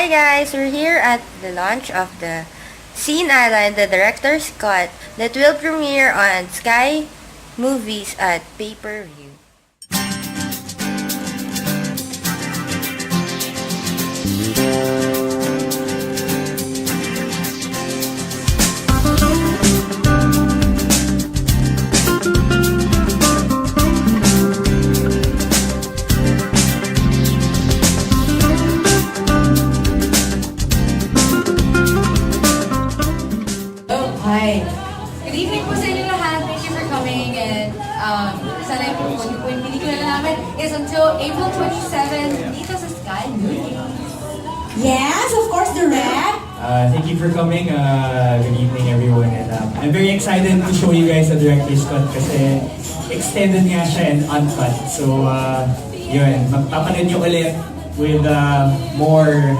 Hi guys, we're here at the launch of the Scene Island, the director's cut that will premiere on Sky Movies at pay-per-view. Hi. Good evening po sa inyo lahat. Thank you for coming and sana yung po yung pelikula na namin is until April 27 dito sa Sky Movies. Yes, of course, Direk. Thank you for coming. Good evening, everyone. And I'm very excited to show you guys the director's cut kasi extended nga siya and uncut. So, yun, magpapanood nyo ulit with more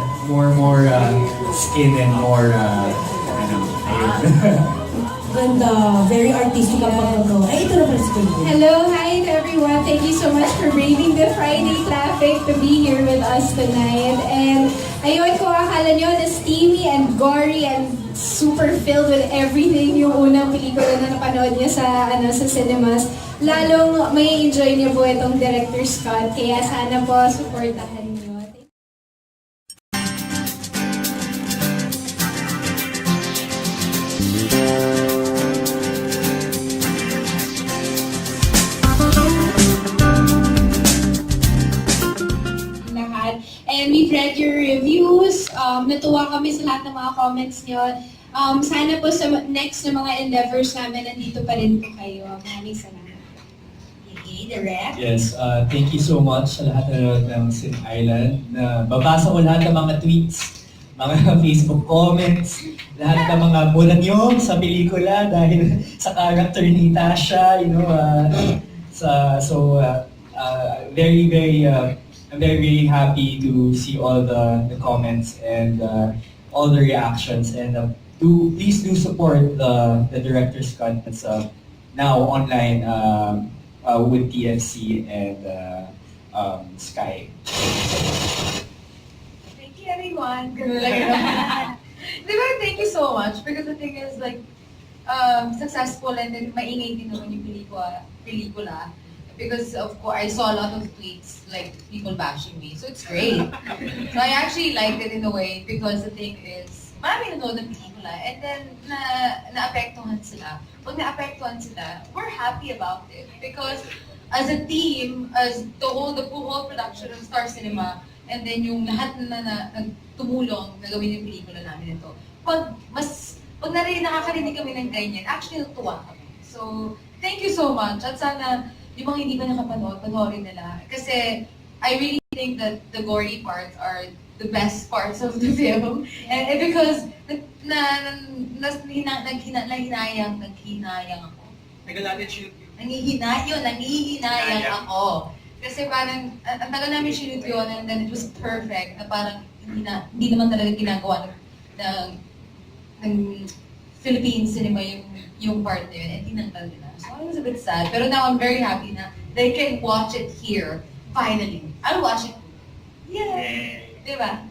skin and more, ayun. Ganda. Very artistic ang pagkakaw. Ay, ito na pala si Coleen. Hello, hi to everyone. Thank you so much for braving the Friday traffic to be here with us tonight. And ayun, kung akala nyo na steamy and gory and super filled with everything yung unang pelikula na napanood niya sa cinemas, lalong may enjoy niyo po itong director's cut. Kaya sana po supportahan niyo. And we've read your reviews. Natuwa kami sa lahat ng mga comments niyo. Sana po sa next na mga endeavors namin, nandito pa rin po kayo. Maraming salamat. Okay, Direk. Yes, thank you so much sa lahat ng Scene Island. Babasa ko lahat ng mga tweets, mga Facebook comments, lahat ng mga mula nyo sa pelikula dahil sa character ni Tasha, you know. I'm very happy to see all the comments and all the reactions, and please do support the director's cut that's now online with TFC and Sky. Thank you everyone. Diba, thank you so much because the thing is like successful and then maingay din naman yung pelikula. Because of course, I saw a lot of tweets, like people bashing me. So it's great. So I actually liked it in a way because the thing is, marami nanood ng pelikula and then naapektuhan sila. Pag naapektuhan sila, we're happy about it. Because as a team, as the whole production of Star Cinema, and then yung lahat na tumulong na gawin yung pelikula namin ito, pag nakakarinig kami ng ganyan, actually natuwa kami. So, thank you so much. At sana, yung mga hindi pa nakapanood, panoorin nila. Kasi I really think that the gory parts are the best parts of the film. And because nanghihinayang ako. Nangihinayang ako. Kasi parang, ang tagal namin shoot yun and then it was perfect. Na parang hindi naman talaga ginagawa ng Philippine cinema yung part na yun. And tinanggal nila. So I was a bit sad. Pero now I'm very happy na they can watch it here. Finally. I'll watch it. Yay! Diba?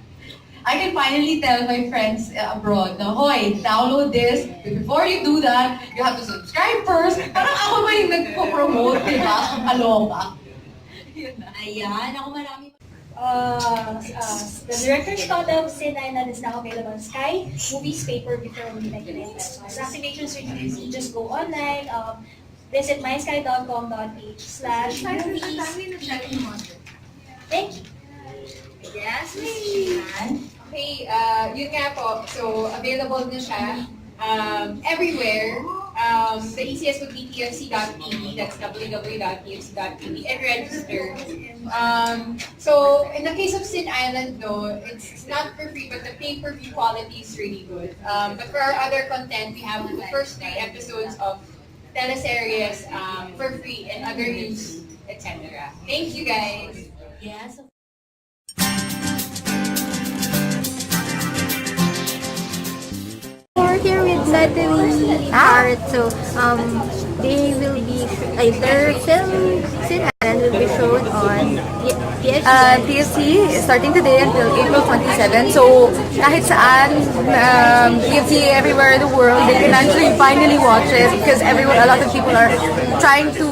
I can finally tell my friends abroad na, hoy, download this. But before you do that, you have to subscribe first. Parang ako ba yung nagpo-promote, diba? Kaloka. Ayan, ako marami. The director's cut of Scene Island is now available on Sky Movies pay-per-view for only 99 pesos. Activations are easy. Just go online, visit mysky.com.ph/movies. Thank you. Yes, Okay, yun nga po. So, available na siya everywhere. The easiest would be tfc.tv, that's www.tfc.tv, and register. So, in the case of Scene Island though, it's not for free, but the pay-per-view quality is really good. But for our other content, we have the first 3 episodes of teleseries for free and other news, etc. Thank you guys! Yes. We're here with Nathalie Hart, so they will be, their film Scene Island will be shown on TFC is starting today until April 27. So kahit saan, TFC everywhere in the world, they can actually finally watch it because a lot of people are trying to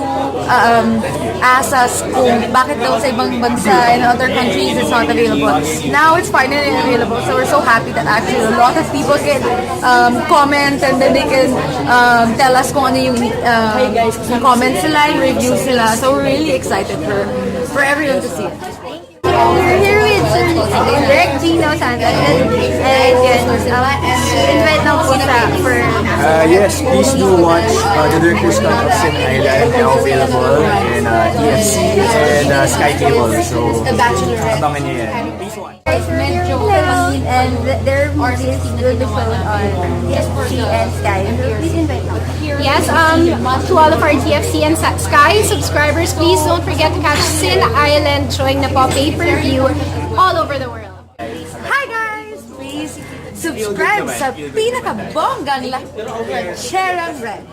ask us kung bakit daw sa ibang bansa and other countries it's not available. Now it's finally available, so we're so happy that actually a lot of people can comment and then they can tell us kung ano yung comments nila, yung reviews nila. So we're really excited for everyone to see it. We're here with Direk, Gino Santos, and invite na po for Yes, please do watch the Director's Cut of Sin Island, now available in TFC and Sky Cable. So, abangan niyo yan. Please watch. Hello, and their movies will be shown on TFC and Sky. Please invite now. Yes, to all of our TFC and Sky subscribers, please don't forget to catch Sin Island showing na po pay-per-view all over the world. Hi guys! Please subscribe sa pinakabonggang Lakwatserang Rejj.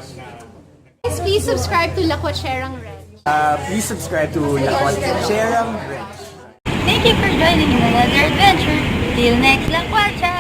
Please subscribe to Lakwatserang Rejj. Please subscribe to Lakwatserang Rejj. Thank you for joining in another adventure. Till next Lakwatsa!